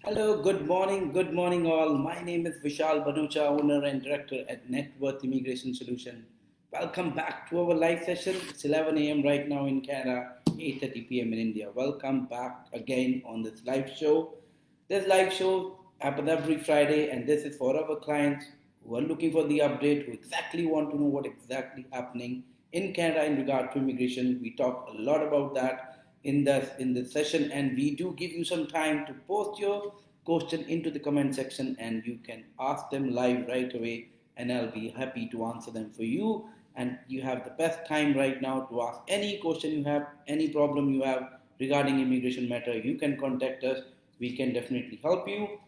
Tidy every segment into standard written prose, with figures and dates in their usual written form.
Hello, good morning all. My name is Vishal Manocha, owner and director at Networth Immigration Solution. Welcome back to our live session. It's 11 a.m. right now in Canada, 8:30 p.m. in India. Welcome back again on this live show. This live show happens every Friday, and this is for our clients who are looking for the update, who exactly want to know what exactly happening in Canada in regard to immigration. We talk a lot about that in the session, and we do give you some time to post your question into the comment section, and you can ask them live right away, and I'll be happy to answer them for you. And you have the best time right now to ask any question you have, any problem you have regarding immigration matter. You can contact us. We can definitely help you.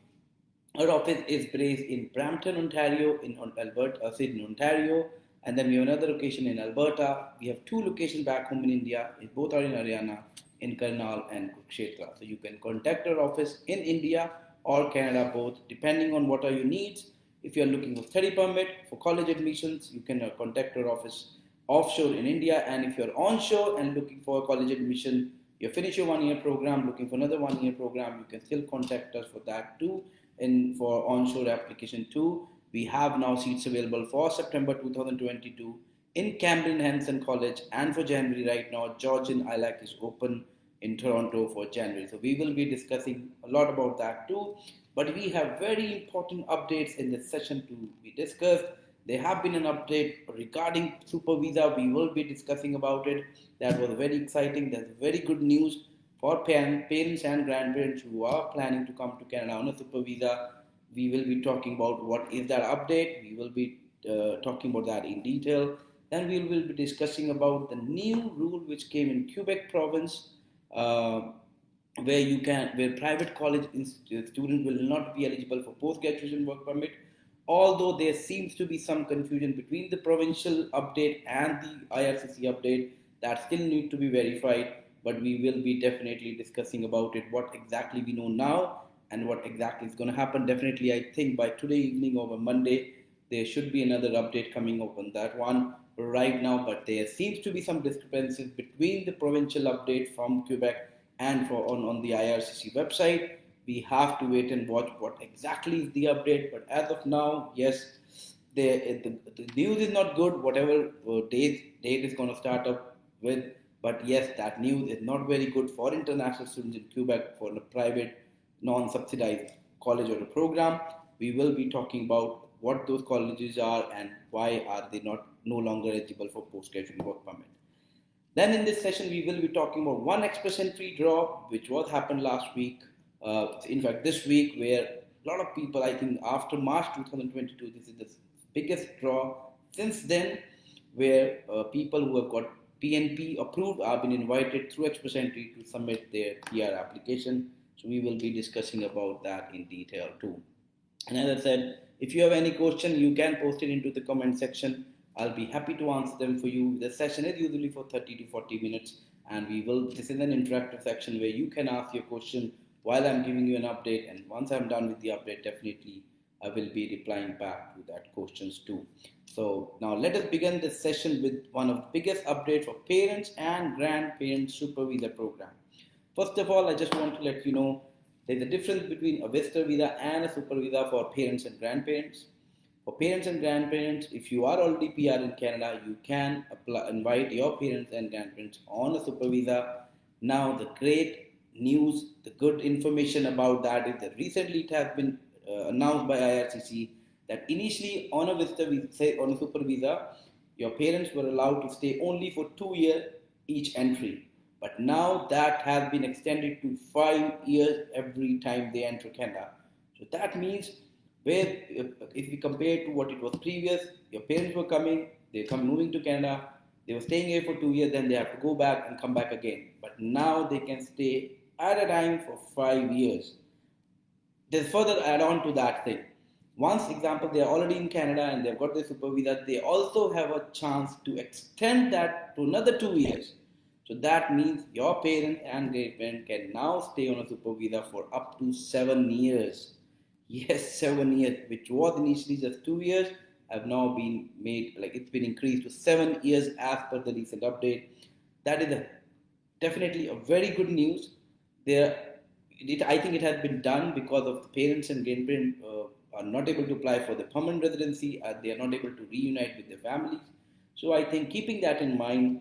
Our office is based in Brampton, Ontario, in Alberta, Sydney, Ontario, and then we have another location in Alberta. We have two locations back home in India. Both are in Haryana, in Karnal and Kurukshetra. So you can contact our office in India or Canada, both, depending on what are your needs. If you are looking for study permit for college admissions, you can contact our office offshore in India. And if you're onshore and looking for college admission, you finish your 1 year program, looking for another 1 year program, you can still contact us for that too. And for onshore application too, we have now seats available for September 2022 in Camden Henson College, and for January right now, Georgian ILAC is open in Toronto for January. So we will be discussing a lot about that too. But we have very important updates in this session to be discussed. There have been an update regarding super visa. We will be discussing about it. That was very exciting. That's very good news for parents and grandparents who are planning to come to Canada on a super visa. We will be talking about what is that update. We will be talking about that in detail. Then we will be discussing about the new rule which came in Quebec province, uh, where private college students will not be eligible for post graduation work permit. Although there seems to be some confusion between the provincial update and the IRCC update, that still need to be verified. But we will be definitely discussing about it, what exactly we know now and what exactly is going to happen. Definitely, I think by today evening or Monday, there should be another update coming up on that one right now. But there seems to be some discrepancies between the provincial update from Quebec and on the IRCC website. We have to wait and watch what exactly is the update. But as of now, yes, the news is not good. Whatever date is going to start up with, but yes, that news is not very good for international students in Quebec for a private, non-subsidized college or a program. We will be talking about what those colleges are and why are they not no longer eligible for postgraduate work permit. Then in this session, we will be talking about one express entry draw, which was happened last week. In fact, this week, where a lot of people, I think after March 2022, this is the biggest draw since then, where people who have got PNP approved have been invited through express entry to submit their PR application. So we will be discussing about that in detail too. And as I said, if you have any question, you can post it into the comment section. I'll be happy to answer them for you. The session is usually for 30 to 40 minutes, and this is an interactive section where you can ask your question while I'm giving you an update. And once I'm done with the update, definitely I will be replying back to that questions too. So now let us begin this session with one of the biggest updates for parents and grandparents super visa program. First of all, I just want to let you know there's a difference between a visitor visa and a super visa for parents and grandparents. For parents and grandparents, if you are already PR in Canada, you can invite your parents and grandparents on a super visa. Now, the great news, the good information about that is that recently it has been announced by IRCC that initially on a visitor visa, say on a super visa, your parents were allowed to stay only for 2 years each entry. But now that has been extended to 5 years every time they enter Canada. So that means where if we compare to what it was previous, your parents were coming, moving to Canada, they were staying here for 2 years, then they have to go back and come back again. But now they can stay at a time for 5 years. There's further add on to that thing. Once, example, they are already in Canada and they've got their super visa, they also have a chance to extend that to another 2 years. So that means your parent and great parent can now stay on a super visa for up to 7 years. Yes, 7 years, which was initially just 2 years, have now been made, like it's been increased to 7 years as per the recent update. That is definitely a very good news. There I think it has been done because of the parents and grandparents are not able to apply for the permanent residency, they are not able to reunite with their families. So I think keeping that in mind,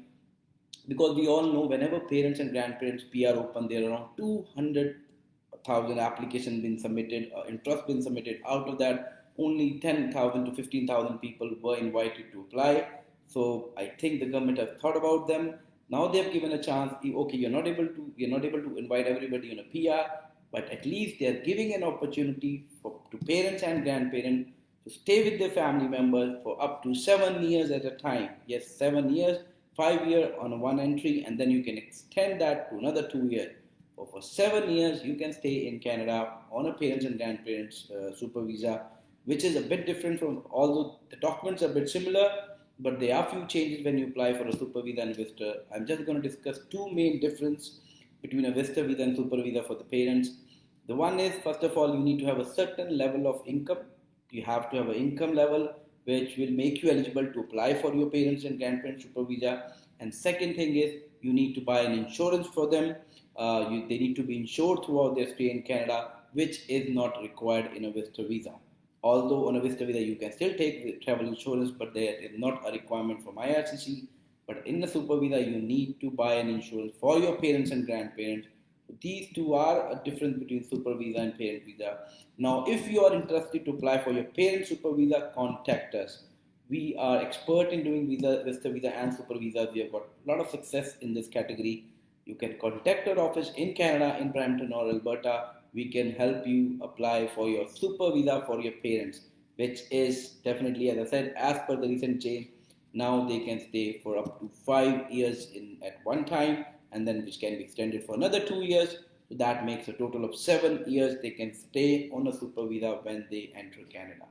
because we all know whenever parents and grandparents PR open, there are around 200,000 applications been submitted, interest been submitted. Out of that, only 10,000 to 15,000 people were invited to apply. So I think the government has thought about them. Now they have given a chance. Okay, you're not able to invite everybody on a PR, but at least they are giving an opportunity to parents and grandparents to stay with their family members for up to 7 years at a time. Yes, 7 years, 5 year on one entry, and then you can extend that to another 2 years. So for 7 years, you can stay in Canada on a parents and grandparents super visa, which is a bit different from, although the documents are a bit similar, but there are few changes when you apply for a super visa and visitor. I'm just going to discuss two main difference between a visitor visa and super visa for the parents. The one is, first of all, you need to have a certain level of income. You have to have an income level which will make you eligible to apply for your parents and grandparents super visa. And second thing is, you need to buy an insurance for them. They need to be insured throughout their stay in Canada, which is not required in a visitor visa. Although on a visitor visa you can still take travel insurance, but there is not a requirement from IRCC. But in the super visa, you need to buy an insurance for your parents and grandparents. These two are a difference between super visa and parent visa. Now, if you are interested to apply for your parent super visa, contact us. We are expert in doing visa, visitor visa and super visas. We have got a lot of success in this category. You can contact our office in Canada, in Brampton or Alberta. We can help you apply for your super visa for your parents, which is definitely, as I said, as per the recent change, now they can stay for up to 5 years in at one time, and then which can be extended for another 2 years. So that makes a total of 7 years they can stay on a super visa when they enter Canada.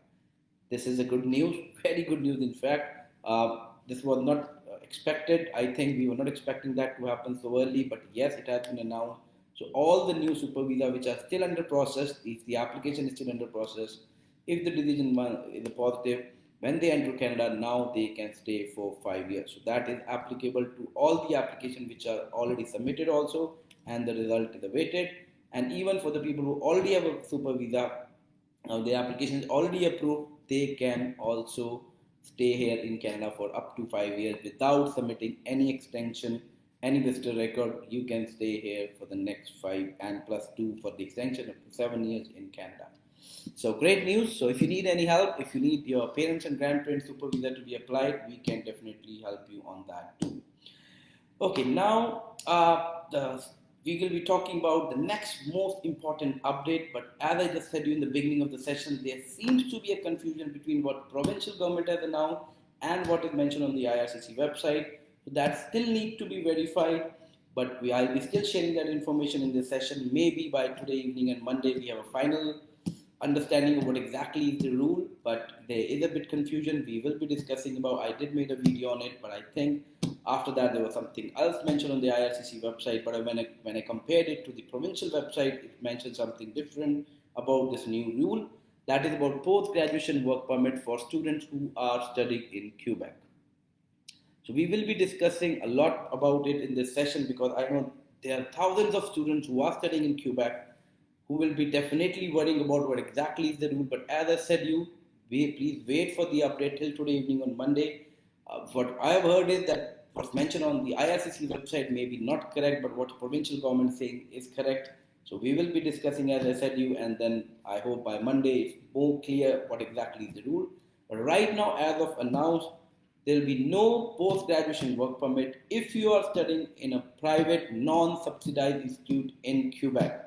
This is a good news, very good news. In fact, this was not expected. I think we were not expecting that to happen so early, but yes, it has been announced. So all the new super visa which are still under process, if the application is still under process, if the decision is positive, when they enter Canada, now they can stay for 5 years. So that is applicable to all the applications which are already submitted also, and the result is awaited. And even for the people who already have a super visa, now the application is already approved, they can also stay here in Canada for up to 5 years without submitting any extension, any visitor record. You can stay here for the next 5 and +2 for the extension up to 7 years in Canada. So great news. So if you need any help, if you need your parents and grandparents super visa to be applied, we can definitely help you on that too. Okay, now we will be talking about the next most important update. But as I just said to you in the beginning of the session, there seems to be a confusion between what provincial government has announced and what is mentioned on the IRCC website. So that still need to be verified. But I'll be still sharing that information in this session. Maybe by today evening and Monday we have a final understanding of what exactly is the rule, but there is a bit confusion. We will be discussing about. I did make a video on it, but I think after that there was something else mentioned on the IRCC website. But when I compared it to the provincial website, it mentioned something different about this new rule. That is about post-graduation work permit for students who are studying in Quebec. So we will be discussing a lot about it in this session because I know there are thousands of students who are studying in Quebec who will be definitely worrying about what exactly is the rule. But as I said, please wait for the update till today evening on Monday. What I have heard is that what's mentioned on the IRCC website may be not correct, but what provincial government is saying is correct. So we will be discussing, as I said, and then I hope by Monday it's more clear what exactly is the rule. But right now, as of announced, there will be no post-graduation work permit if you are studying in a private, non-subsidized institute in Quebec.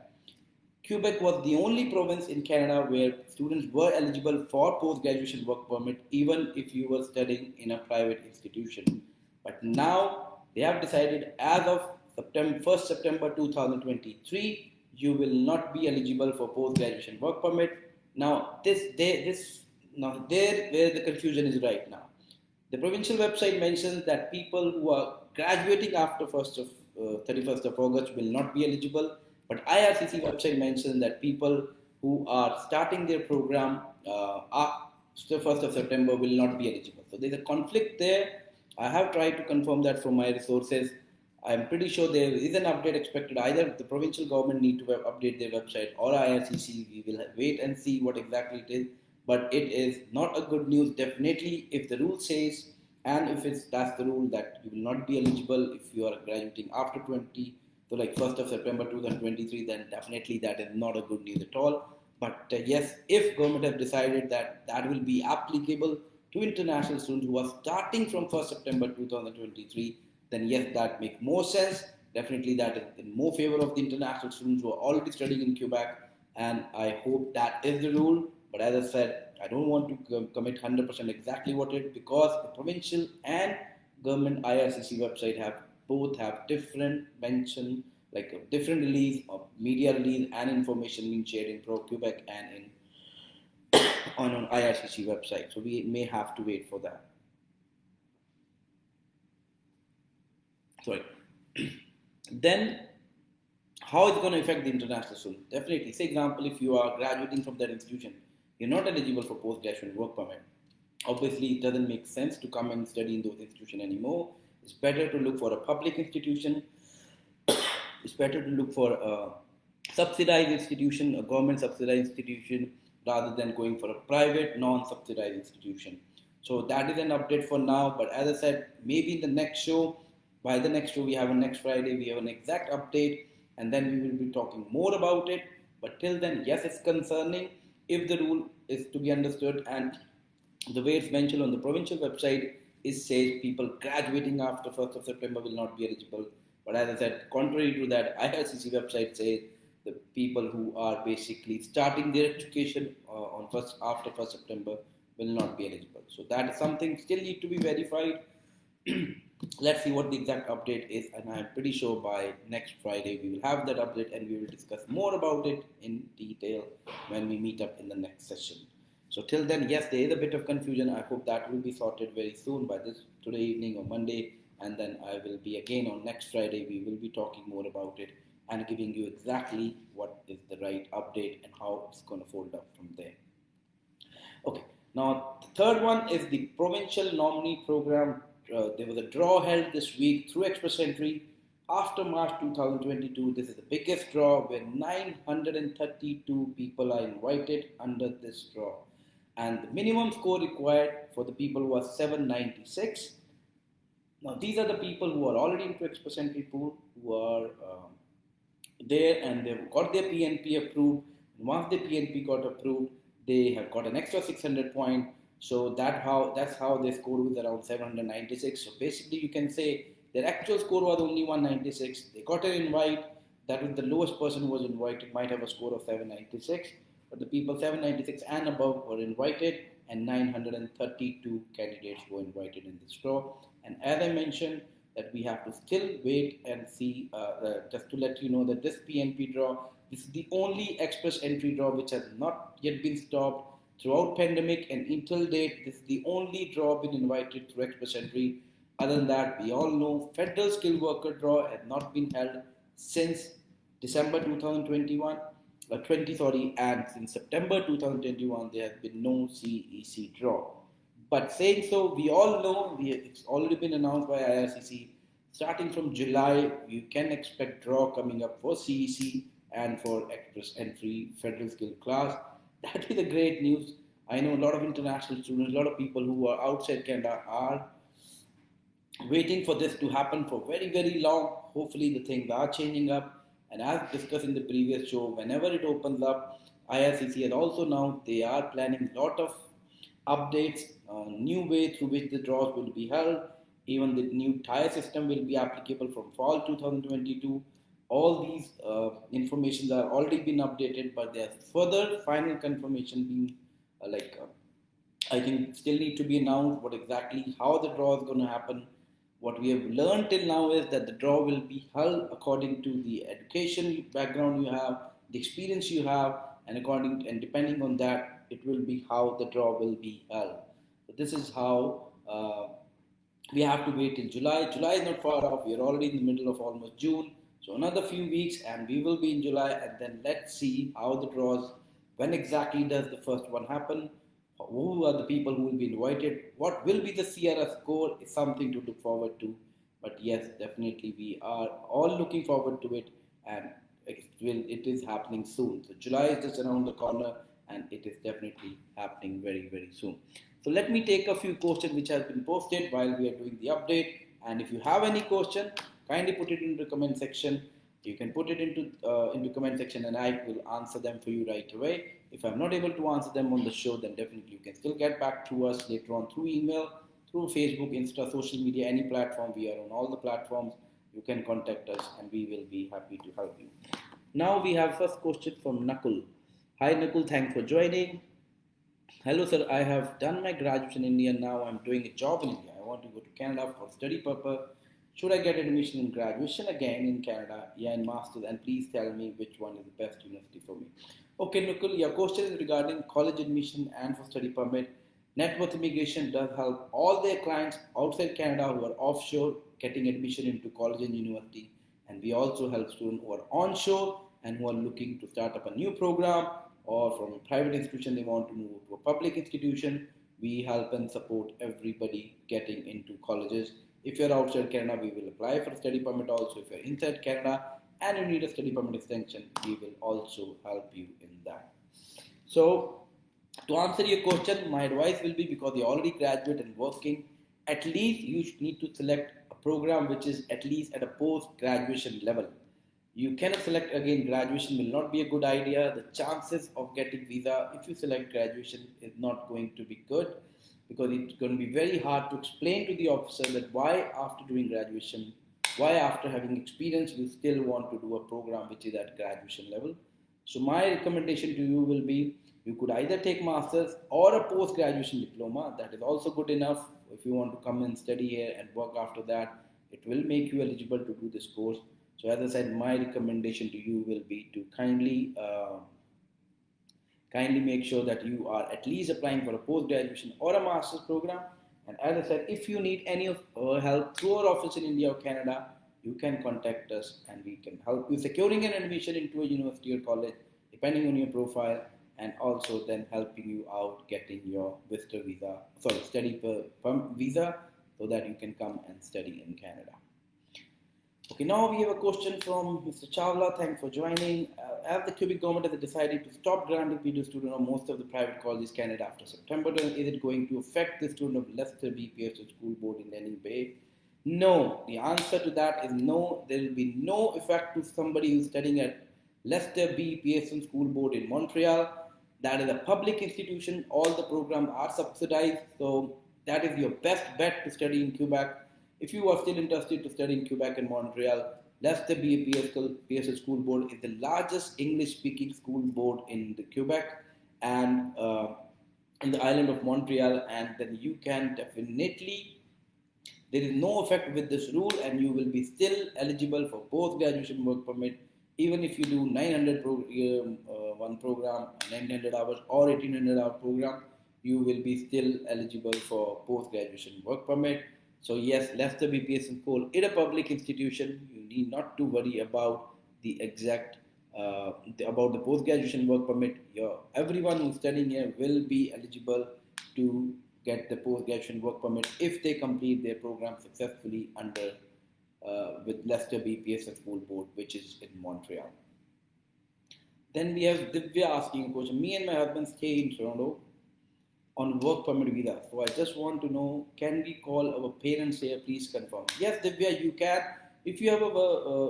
Quebec was the only province in Canada where students were eligible for post-graduation work permit even if you were studying in a private institution. But now they have decided as of 1st September 2023, you will not be eligible for post-graduation work permit. Now there where the confusion is right now. The provincial website mentions that people who are graduating after 31st of August will not be eligible. But IRCC website mentions that people who are starting their program after 1st of September will not be eligible. So there's a conflict there. I have tried to confirm that from my resources. I'm pretty sure there is an update expected. Either the provincial government need to update their website or IRCC. We will wait and see what exactly it is. But it is not a good news. Definitely, if the rule says, and if that's the rule that you will not be eligible if you are graduating after 20, so like 1st of September 2023, then definitely that is not a good news at all. But yes, if government has decided that that will be applicable to international students who are starting from 1st September 2023, then yes, that makes more sense. Definitely, that is in more favor of the international students who are already studying in Quebec, and I hope that is the rule. But as I said, I don't want to commit 100% exactly what it, because the provincial and government IRCC website have different mention, like a different release of media release and information being shared in Pro Quebec and in on IRCC website. So we may have to wait for that. Sorry. Then how it's going to affect the international student? Definitely. Say example, if you are graduating from that institution, you're not eligible for post-graduate work permit. Obviously, it doesn't make sense to come and study in those institutions anymore. It's better to look for a public institution. It's better to look for a subsidized institution, a government subsidized institution, rather than going for a private non-subsidized institution. So that is an update for now. But as I said, maybe in the next show, by the next show, we have a next Friday, we have an exact update, and then we will be talking more about it. But till then, yes, it's concerning if the rule is to be understood, and the way it's mentioned on the provincial website is says people graduating after 1st of September will not be eligible. But as I said, contrary to that, IRCC website says the people who are basically starting their education on first after 1st September will not be eligible. So that is something still need to be verified. Let's see what the exact update is, and I'm pretty sure by next Friday we will have that update and we will discuss more about it in detail when we meet up in the next session. So till then, yes, there is a bit of confusion. I hope that will be sorted very soon by this today evening or Monday, and then I will be again on next Friday. We will be talking more about it and giving you exactly what is the right update and how it's going to fold up from there. Okay, now the third one is the provincial nominee program. There was a draw held this week through Express Entry after March 2022. This is the biggest draw where 932 people are invited under this draw. And the minimum score required for the people who are 796. Now, these are the people who are already into Express Entry pool, who are there and they've got their PNP approved. And once the PNP got approved, they have got an extra 600 point. So that's how their score was around 796. So basically, you can say their actual score was only 196. They got an invite. That was the lowest person who was invited might have a score of 796. But the people 796 and above were invited, and 932 candidates were invited in this draw. And as I mentioned, that we have to still wait and see. Just to let you know that this PNP draw, this is the only Express Entry draw which has not yet been stopped throughout pandemic, and until date, this is the only draw been invited through Express Entry. Other than that, we all know federal skilled worker draw has not been held since December 2021. 20 sorry, and since September 2021 there has been no CEC draw. But saying so, we all know it's already been announced by IRCC. Starting from July, you can expect draw coming up for CEC and for Express Entry Federal Skill class. That is a great news. I know a lot of international students, a lot of people who are outside Canada are waiting for this to happen for very, very long. Hopefully, the things are changing up. And as discussed in the previous show, whenever it opens up, IRCC has also now they are planning a lot of updates, new way through which the draws will be held. Even the new tire system will be applicable from fall 2022. All these informations are already been updated, but there's further final confirmation being I think still need to be announced what exactly how the draw is going to happen. What we have learned till now is that the draw will be held according to the education background you have, the experience you have, and depending on that, it will be how the draw will be held. So this is how we have to wait till July. July is not far off. We are already in the middle of almost June. So another few weeks, and we will be in July. And then let's see how the draws. When exactly does the first one happen? Who are the people who will be invited? What will be the CRS score is something to look forward to. But yes, definitely we are all looking forward to it, and it is happening soon. So July is just around the corner, and it is definitely happening very very soon. So let me take a few questions which has been posted while we are doing the update. And if you have any question, kindly put it into the comment section. You can put it into comment section, and I will answer them for you right away. If I'm not able to answer them on the show, then definitely you can still get back to us later on through email, through Facebook, Insta, social media, any platform. We are on all the platforms. You can contact us, and we will be happy to help you. Now we have first question from Nakul. Hi Nakul, thanks for joining. Hello sir, I have done my graduation in India. Now I'm doing a job in India. I want to go to Canada for study purpose. Should I get admission in graduation again in Canada? Yeah, in masters. And please tell me which one is the best university for me. Okay, Nukul, your question is regarding college admission and for study permit. Networth Immigration does help all their clients outside Canada who are offshore getting admission into college and university. And we also help students who are onshore and who are looking to start up a new program, or from a private institution they want to move to a public institution. We help and support everybody getting into colleges. If you're outside Canada, we will apply for a study permit also. If you're inside Canada and you need a study permit extension, we will also help you in that. So, to answer your question, my advice will be, because you're already graduate and working, at least you need to select a program which is at least at a post-graduation level. You cannot select again graduation, will not be a good idea. The chances of getting visa if you select graduation is not going to be good, because it's going to be very hard to explain to the officer that why after doing graduation, why after having experience you still want to do a program which is at graduation level. So my recommendation to you will be, you could either take masters or a post graduation diploma. That is also good enough. If you want to come and study here and work after that, it will make you eligible to do this course. So as I said, my recommendation to you will be to kindly make sure that you are at least applying for a post-graduation or a master's program. And as I said, if you need any of our help through our office in India or Canada, you can contact us and we can help you securing an admission into a university or college depending on your profile, and also then helping you out getting your visitor visa, study visa, so that you can come and study in Canada. Okay, now we have a question from Mr. Chawla. Thanks for joining. As the Quebec government has decided to stop granting PGWP students on most of the private colleges Canada after September, is it going to affect the student of Leicester BPS school board in any way? No. The answer to that is no. There will be no effect to somebody who's studying at Leicester BPS school board in Montreal. That is a public institution. All the programs are subsidized. So that is your best bet to study in Quebec. If you are still interested to study in Quebec and Montreal, Leicester BPS School Board is the largest English-speaking school board in the Quebec and in the island of Montreal, and then you can definitely, there is no effect with this rule, and you will be still eligible for post-graduation work permit, even if you do 900 one program, 900 hours or 1800 hour program, you will be still eligible for post-graduation work permit. So yes, Leicester BPS School is a public institution. You need not to worry about the exact about the post-graduation work permit. Everyone who's studying here will be eligible to get the post-graduation work permit if they complete their program successfully under with Leicester BPS School Board, which is in Montreal. Then we have Divya asking a question. Me and my husband stay in Toronto on work permit visa. So I just want to know, can we call our parents here? Please confirm. Yes, Divya, you can. If you have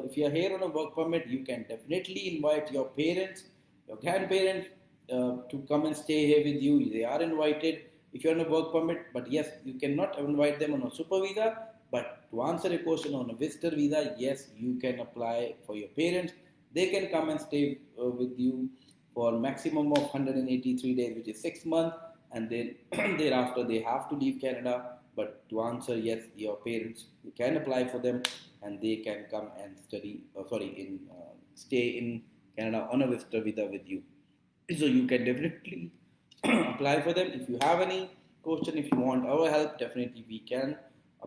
if you are here on a work permit, you can definitely invite your parents, your grandparents to come and stay here with you. They are invited if you're on a work permit. But yes, you cannot invite them on a super visa. But to answer your question on a visitor visa, yes, you can apply for your parents. They can come and stay with you for maximum of 183 days, which is 6 months. And then thereafter they have to leave Canada. But to answer, yes, your parents, you can apply for them and they can come and stay in Canada on a visitor visa with you. So you can definitely apply for them. If you have any question, if you want our help, definitely we can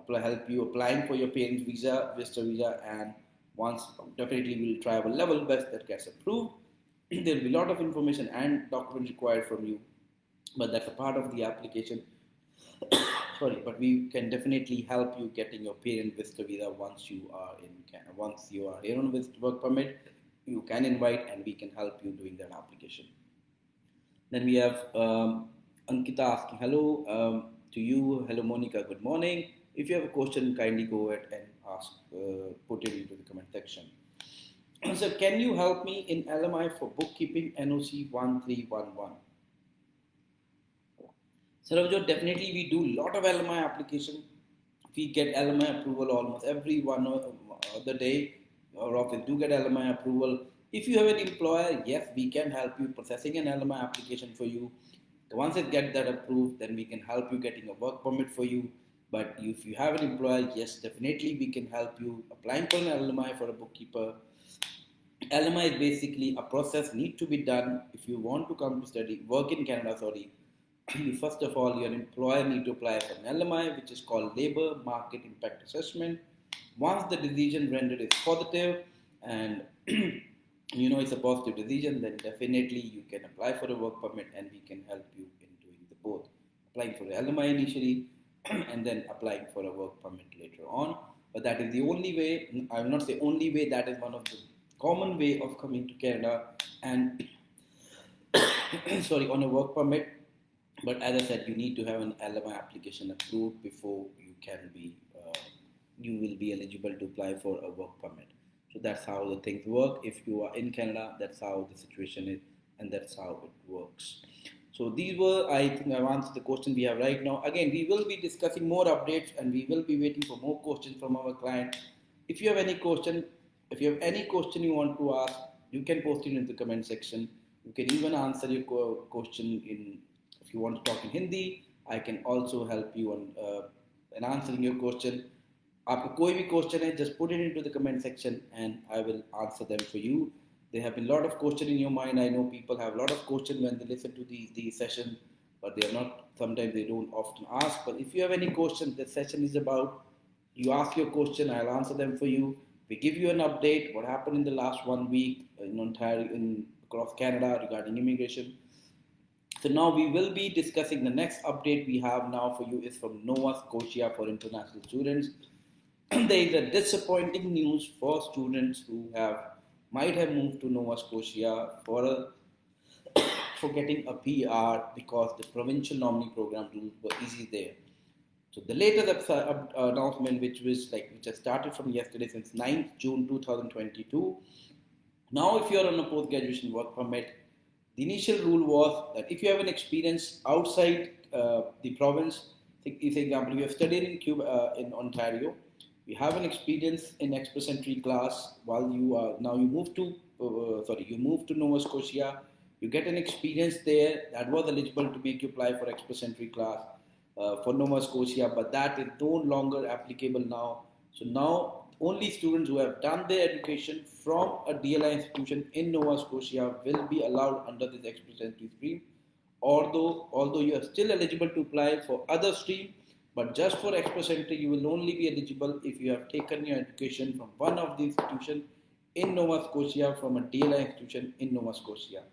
help you applying for your parents' visa, visitor visa, and once definitely we'll try our level best that gets approved. There will be a lot of information and documents required from you, but that's a part of the application. sorry, but we can definitely help you getting your parent visitor visa once you are in Canada. Once you are here on work permit, you can invite and we can help you doing that application. Then we have Ankita asking, hello to you. Hello, Monica. Good morning. If you have a question, kindly go ahead and ask, put it into the comment section. So, can you help me in LMI for bookkeeping NOC 1311? So, Ravjot, definitely we do a lot of LMI application. We get LMI approval almost every one other day. Our office do get LMI approval. If you have an employer, yes, we can help you processing an LMI application for you. Once it gets that approved, then we can help you getting a work permit for you. But if you have an employer, yes, definitely we can help you applying for an LMI for a bookkeeper. LMI is basically a process need to be done if you want to come to study, work in Canada, sorry. First of all, your employer need to apply for an LMI, which is called Labor Market Impact Assessment. Once the decision rendered is positive and you know it's a positive decision, then definitely you can apply for a work permit and we can help you in doing the both. Applying for the LMI initially and then applying for a work permit later on. But that is the only way, I will not say only way, that is one of the common way of coming to Canada and sorry, on a work permit. But as I said, you need to have an LMI application approved before you will be eligible to apply for a work permit. So that's how the things work. If you are in Canada, that's how the situation is, and that's how it works. So these were, I think, I've answered the question we have right now. Again, we will be discussing more updates, and we will be waiting for more questions from our client. If you have any question, you want to ask, you can post it in the comment section. You can even answer your question in. If you want to talk in Hindi, I can also help you on in answering your question. आपको कोई भी question है, just put it into the comment section and I will answer them for you. There have been a lot of questions in your mind. I know people have a lot of questions when they listen to the session, but they are not. Sometimes they don't often ask. But if you have any questions, the session is about. You ask your question, I'll answer them for you. We give you an update what happened in the last 1 week in Ontario, across Canada regarding immigration. So now we will be discussing the next update we have now for you is from Nova Scotia for international students. There is a disappointing news for students who might have moved to Nova Scotia for getting a PR because the provincial nominee program rules were easy there. So the latest announcement, which has started from yesterday since 9th June 2022. Now, if you are on a post-graduation work permit, the initial rule was that if you have an experience outside the province, for example, you have studied in Cuba, in Ontario, you have an experience in express entry class while you are now you move to Nova Scotia, you get an experience there that was eligible to make you apply for express entry class for Nova Scotia, but that is no longer applicable now. So now only students who have done their education from a DLI institution in Nova Scotia will be allowed under this express entry stream. Although you are still eligible to apply for other stream, but just for express entry, you will only be eligible if you have taken your education from one of the institutions in Nova Scotia, from a DLI institution in Nova Scotia.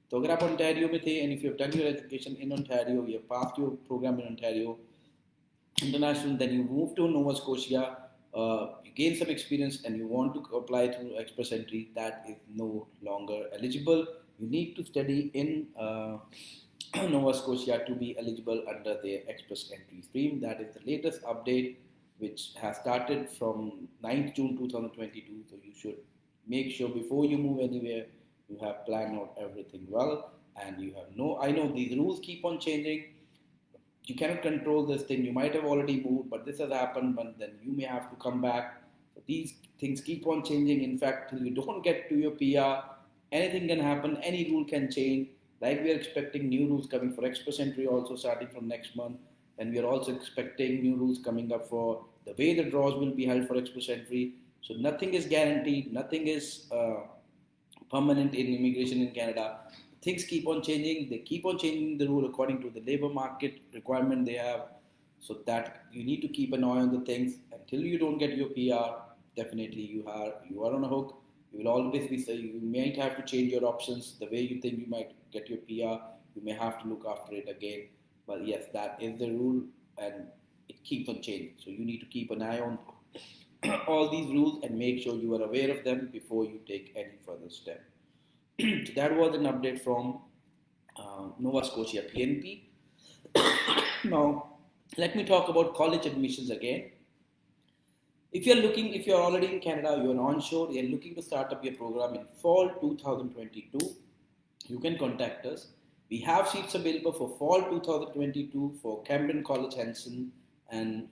So अगर आप Ontario में थे and if you have done your education in Ontario, you have passed your program in Ontario, international, then you move to Nova Scotia, you gain some experience and you want to apply through express entry, that is no longer eligible. You need to study in Nova Scotia to be eligible under the express entry stream. That is the latest update which has started from 9th June 2022. So you should make sure before you move anywhere, you have planned out everything well and you have I know these rules keep on changing. You cannot control this thing. You might have already moved, but this has happened, but then you may have to come back. So these things keep on changing. In fact, till you don't get to your PR, anything can happen, any rule can change. Like we are expecting new rules coming for express entry also starting from next month. And we are also expecting new rules coming up for the way the draws will be held for express entry. So nothing is guaranteed, nothing is permanent in immigration in Canada. Things keep on changing. They keep on changing the rule according to the labor market requirement they have. So that you need to keep an eye on the things. Until you don't get your PR, definitely you are on a hook. You will always be, you might have to change your options. The way you think you might get your PR, you may have to look after it again. But yes, that is the rule. And it keeps on changing. So you need to keep an eye on all these rules and make sure you are aware of them before you take any further step. So that was an update from Nova Scotia PNP. Now, let me talk about college admissions again. If you're already in Canada, you're onshore, you're looking to start up your program in fall 2022, you can contact us. We have seats available for fall 2022 for Camden College Henson and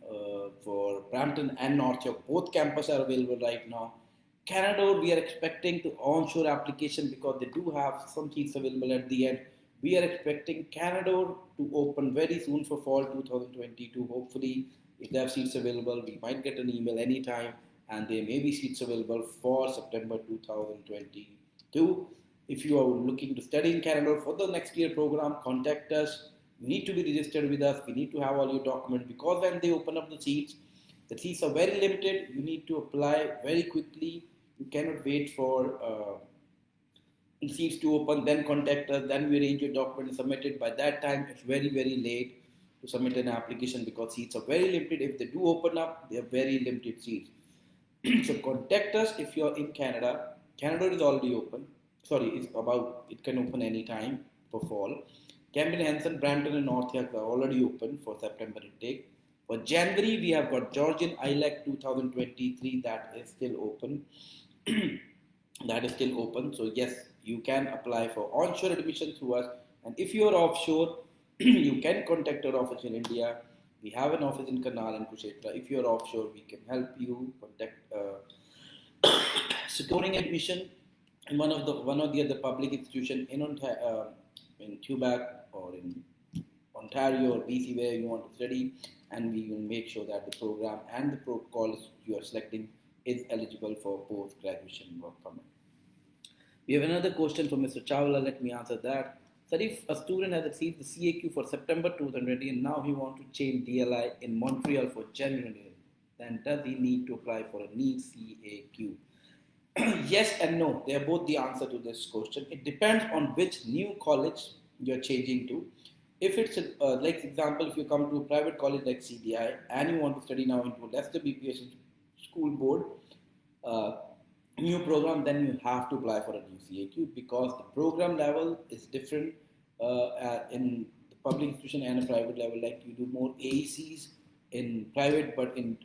for Brampton and North York. Both campuses are available right now. Canada, we are expecting to onshore application because they do have some seats available at the end. We are expecting Canada to open very soon for fall 2022. Hopefully, if they have seats available, we might get an email anytime, and there may be seats available for September 2022. If you are looking to study in Canada for the next year program, contact us. You need to be registered with us. We need to have all your documents because when they open up the seats are very limited. You need to apply very quickly. You cannot wait for seats to open, then contact us, then we arrange your document and submit it. By that time, it's very, very late to submit an application because seats are very limited. If they do open up, they are very limited seats. So contact us if you're in Canada. Canada is already open. Sorry, it can open anytime for fall. Camden, Henson, Brampton and North York are already open for September intake. For January, we have got Georgian ILAC 2023 that is still open. That is still open. So yes, you can apply for onshore admission through us. And if you are offshore, you can contact our office in India. We have an office in Karnal and Kushetra. If you are offshore, we can help you contact securing admission in one of the other public institution in Quebec or in Ontario or BC where you want to study, and we will make sure that the program and the protocols you are selecting is eligible for post-graduation work permit. We have another question from Mr. Chawla. Let me answer that. So if a student has received the CAQ for September 2020 and now he wants to change DLI in Montreal for January, then does he need to apply for a new CAQ? Yes and no. They are both the answer to this question. It depends on which new college you're changing to. If it's like example, if you come to a private college like CDI and you want to study now into Leicester BPS school board new program, then you have to apply for a new CAQ because the program level is different in the public institution and a private level. Like you do more AECs in private, but in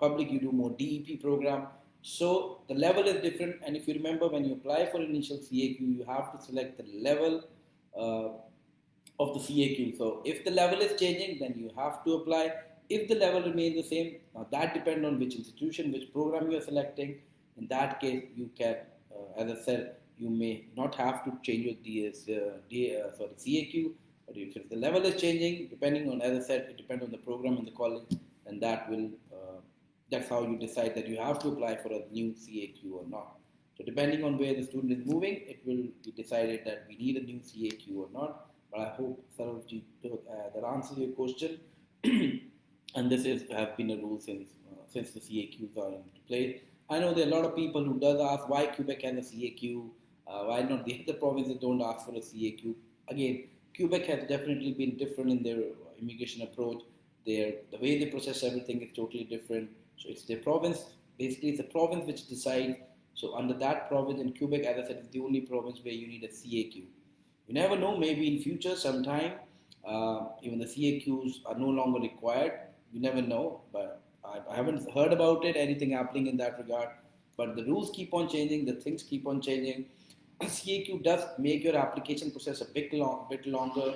public you do more DEP program. So the level is different, and if you remember when you apply for initial CAQ, you have to select the level of the CAQ. So if the level is changing, then you have to apply. If the level remains the same, now that depends on which institution, which program you are selecting. In that case, you can, as I said, you may not have to change your CAQ, but if the level is changing, depending on, as I said, it depends on the program in the college, and that's how you decide that you have to apply for a new CAQ or not. So depending on where the student is moving, it will be decided that we need a new CAQ or not. But I hope, Saravji, that answers your question. And this have been a rule since the CAQs are into play. I know there are a lot of people who does ask why Quebec has a CAQ, why not the other provinces don't ask for a CAQ. Again, Quebec has definitely been different in their immigration approach. The way they process everything is totally different. So it's their province. Basically, it's a province which decides. So under that province in Quebec, as I said, it's the only province where you need a CAQ. You never know. Maybe in future, sometime, even the CAQs are no longer required. You never know, but I haven't heard about it, anything happening in that regard. But the rules keep on changing, the things keep on changing. CAQ does make your application process a bit longer.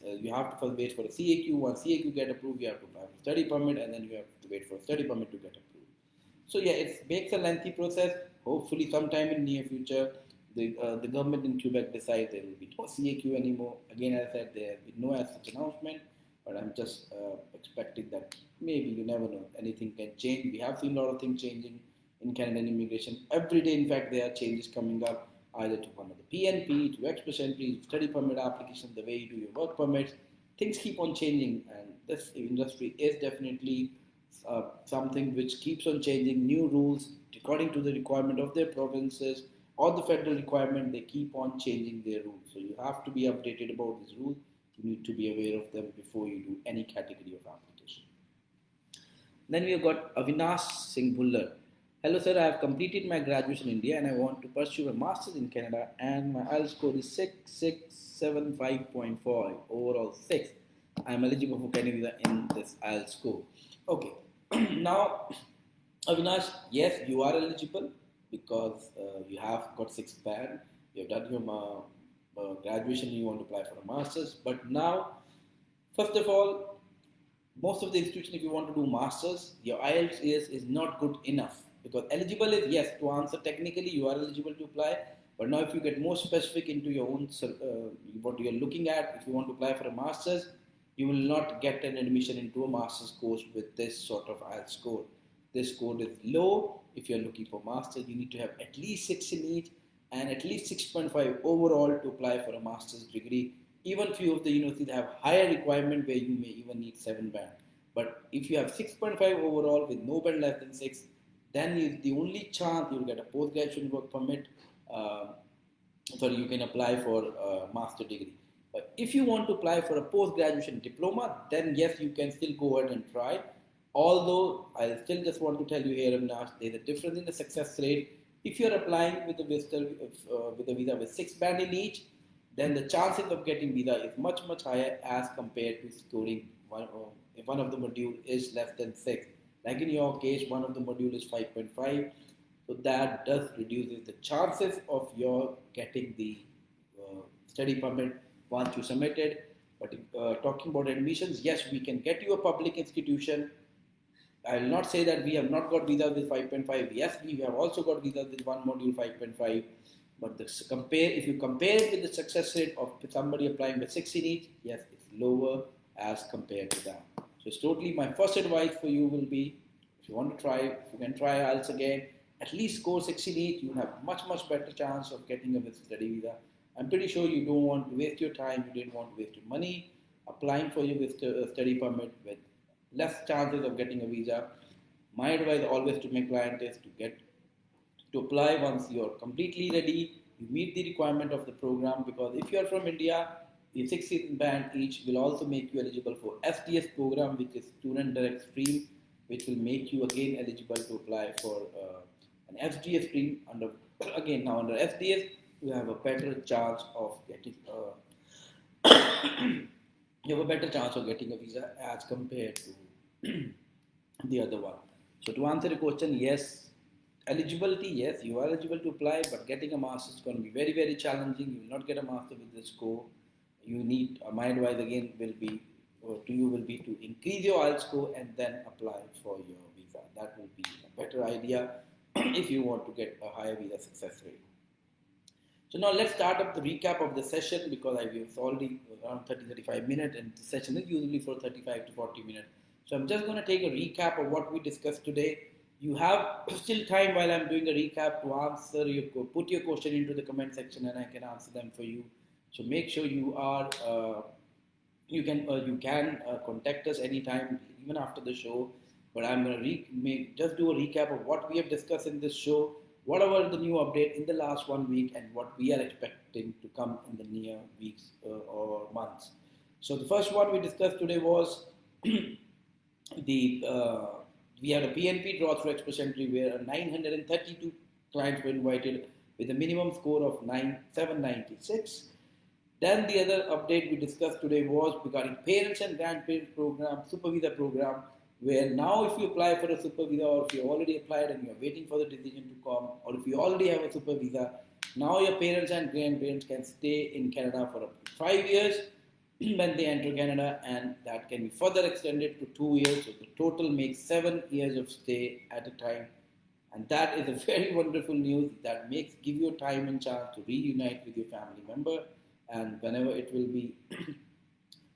You have to first wait for a CAQ. Once CAQ get approved, you have to apply for study permit, and then you have to wait for a study permit to get approved. So yeah, it makes a lengthy process. Hopefully, sometime in near future, the government in Quebec decides there will be no CAQ anymore. Again, as I said, there will be no as such announcement. But I'm just expecting that maybe, you never know, anything can change. We have seen a lot of things changing in Canadian immigration. Every day, in fact, there are changes coming up, either to one of the PNP, to express entry, study permit application, the way you do your work permits. Things keep on changing, and this industry is definitely something which keeps on changing. New rules, according to the requirement of their provinces or the federal requirement, they keep on changing their rules. So you have to be updated about these rules. You need to be aware of them before you do any category of application. Then we have got Avinash Singh Bhullar. Hello sir, I have completed my graduation in India and I want to pursue a master's in Canada and my IELTS score is 6675.4, overall 6. I am eligible for Canada visa in this IELTS score. Okay, now Avinash, yes, you are eligible because you have got 6th band, you have done your graduation, you want to apply for a master's, but now, first of all, most of the institution, if you want to do masters, your IELTS is not good enough because eligible is yes to answer technically you are eligible to apply, but now if you get more specific into your own what you are looking at, if you want to apply for a masters, you will not get an admission into a master's course with this sort of IELTS score. This score is low. If you are looking for master's, you need to have at least 6 in each and at least 6.5 overall to apply for a master's degree. Even few of the universities have higher requirement where you may even need 7 band. But if you have 6.5 overall with no band less than 6, then the only chance you'll get a post-graduate work permit. You can apply for a master degree. But if you want to apply for a post-graduation diploma, then yes, you can still go ahead and try. Although I still just want to tell you here, Avinash, there's a difference in the success rate. If you're applying with a visa with 6 band in each, then the chances of getting visa is much higher as compared to scoring if one of the module is less than 6. Like in your case, one of the module is 5.5, so that does reduces the chances of your getting the study permit once you submit it. But talking about admissions, yes, we can get you a public institution. I will not say that we have not got visa with 5.5. Yes, we have also got visa with one module 5.5. But if you compare it with the success rate of somebody applying with 6 in each, yes, it's lower as compared to that. So it's totally my first advice for you will be, if you want to try, if you can try IELTS again, at least score 6 in each, you have much better chance of getting a study visa. I'm pretty sure you don't want to waste your time, you didn't want to waste your money applying for your study permit with less chances of getting a visa. My advice always to my client is to apply once you're completely ready, you meet the requirement of the program, because if you're from India, the 16th band each will also make you eligible for SDS program, which is Student Direct Stream, which will make you again eligible to apply for an SDS stream. Under SDS, you have a better chance of getting you have a better chance of getting a visa as compared to the other one. So to answer the question, yes, eligibility, yes, you are eligible to apply, but getting a master is going to be very challenging. You will not get a master with this score. You need, my advice again will be to increase your IELTS score and then apply for your visa. That will be a better idea if you want to get a higher visa success rate. So now let's start up the recap of the session, because it's already around 30-35 minutes and the session is usually for 35 to 40 minutes. So I'm just going to take a recap of what we discussed today. You have still time while I'm doing a recap to answer put your question into the comment section and I can answer them for you. So make sure you can contact us anytime, even after the show. But I'm going to just do a recap of what we have discussed in this show, what are the new update in the last 1 week, and what we are expecting to come in the near weeks or months. So the first one we discussed today was we had a PNP draw through express entry where 932 clients were invited with a minimum score of 796. Then the other update we discussed today was regarding parents and grandparents program, super visa program, where now if you apply for a super visa, or if you already applied and you are waiting for the decision to come, or if you already have a super visa, now your parents and grandparents can stay in Canada for up to 5 years when they enter Canada, and that can be further extended to 2 years. So the total makes 7 years of stay at a time. And that is a very wonderful news that give you time and chance to reunite with your family member, and whenever it will be.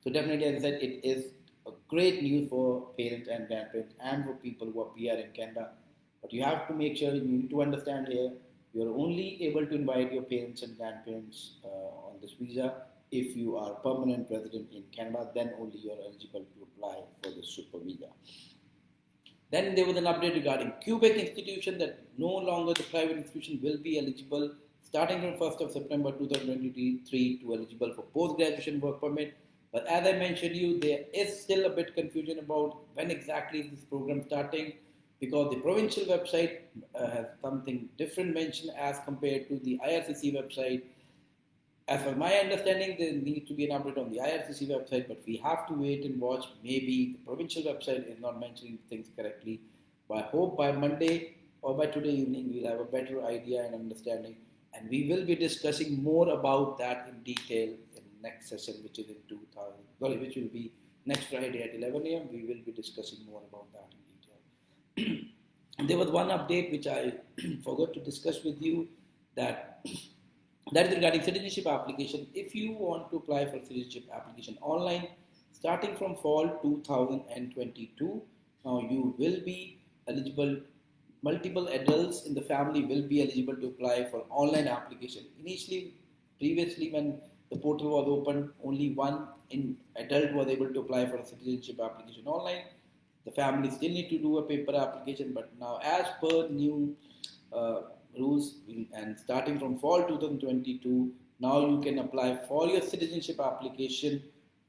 So definitely, as I said, it is a great news for parents and grandparents and for people who are PR in Canada. But you have to make sure, you need to understand here, you are only able to invite your parents and grandparents on this visa if you are permanent resident in Canada. Then only you are eligible to apply for the super visa. Then there was an update regarding Quebec institution that no longer the private institution will be eligible starting from 1st of September 2023 to eligible for post-graduation work permit. But as I mentioned you, there is still a bit confusion about when exactly is this program starting, because the provincial website has something different mentioned as compared to the IRCC website. As per my understanding, there needs to be an update on the IRCC website, but we have to wait and watch. Maybe the provincial website is not mentioning things correctly. But I hope by Monday or by today evening, we'll have a better idea and understanding. And we will be discussing more about that in detail in next session, which is in 2000, sorry, which will be next Friday at 11 a.m. We will be discussing more about that in detail. There was one update which I forgot to discuss with you, that that is regarding citizenship application. If you want to apply for citizenship application online, starting from fall 2022, now you will be eligible. Multiple adults in the family will be eligible to apply for online application. Previously, when the portal was open, only one adult was able to apply for a citizenship application online. The family still need to do a paper application, but now as per new uh, rules, and starting from fall 2022, now you can apply for your citizenship application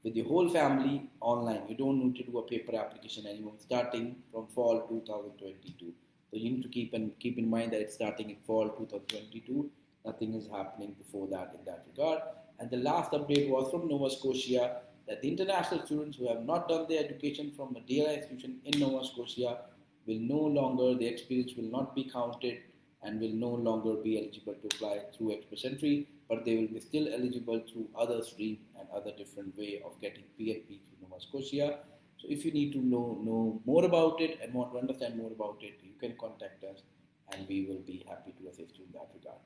with your whole family online. You don't need to do a paper application anymore, starting from fall 2022. So you need to keep in mind that it's starting in fall 2022. Nothing is happening before that in that regard. And the last update was from Nova Scotia, that the international students who have not done their education from a DLI institution in Nova Scotia will no longer, their experience will not be counted and will no longer be eligible to apply through Express Entry, but they will be still eligible through other stream and other different way of getting PNP through Nova Scotia. So if you need to know more about it and want to understand more about it, you can contact us and we will be happy to assist you in that regard.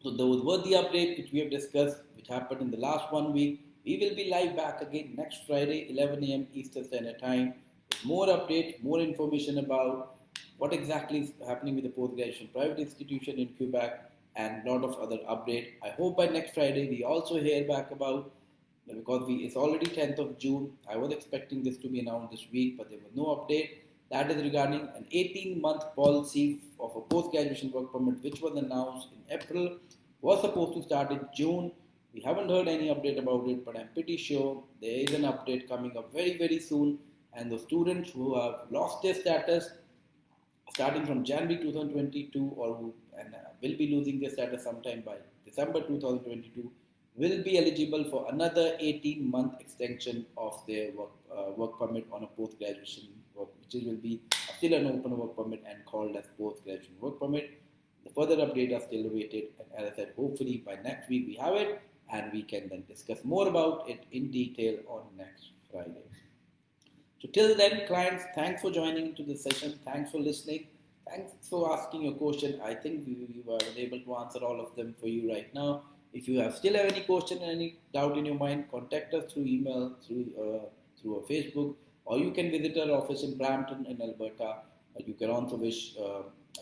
So those were the updates which we have discussed, which happened in the last 1 week. We will be live back again next Friday, 11 a.m. Eastern Standard Time, with more updates, more information about what exactly is happening with the post-graduation private institution in Quebec, and a lot of other updates. I hope by next Friday we also hear back about, because it's already 10th of June. I was expecting this to be announced this week, but there was no update. That is regarding an 18-month policy of a post-graduation work permit, which was announced in April, was supposed to start in June. We haven't heard any update about it, but I'm pretty sure there is an update coming up very, very soon. And the students who have lost their status starting from January 2022, or who will be losing their status sometime by December 2022, will be eligible for another 18-month extension of their work permit on a post-graduation work, which will be still an open work permit and called as post-graduation work permit. The further updates are still awaited, and as I said, hopefully by next week we have it, and we can then discuss more about it in detail on next Friday. So till then, clients, thanks for joining into this session. Thanks for listening. Thanks for asking your question. I think we were able to answer all of them for you right now. If you still have any question, any doubt in your mind, contact us through email, through our Facebook, or you can visit our office in Brampton in Alberta. You can also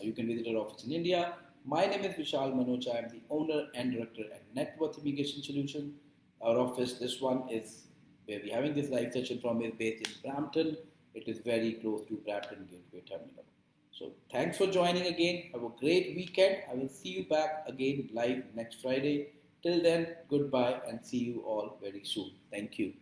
you can visit our office in India. My name is Vishal Manocha. I'm the owner and director at Networth Immigration Solution. Our office, this one is where we're having this live session from, is based in Brampton. It is very close to Brampton Gateway Terminal. So thanks for joining again. Have a great weekend. I will see you back again live next Friday. Till then, goodbye and see you all very soon. Thank you.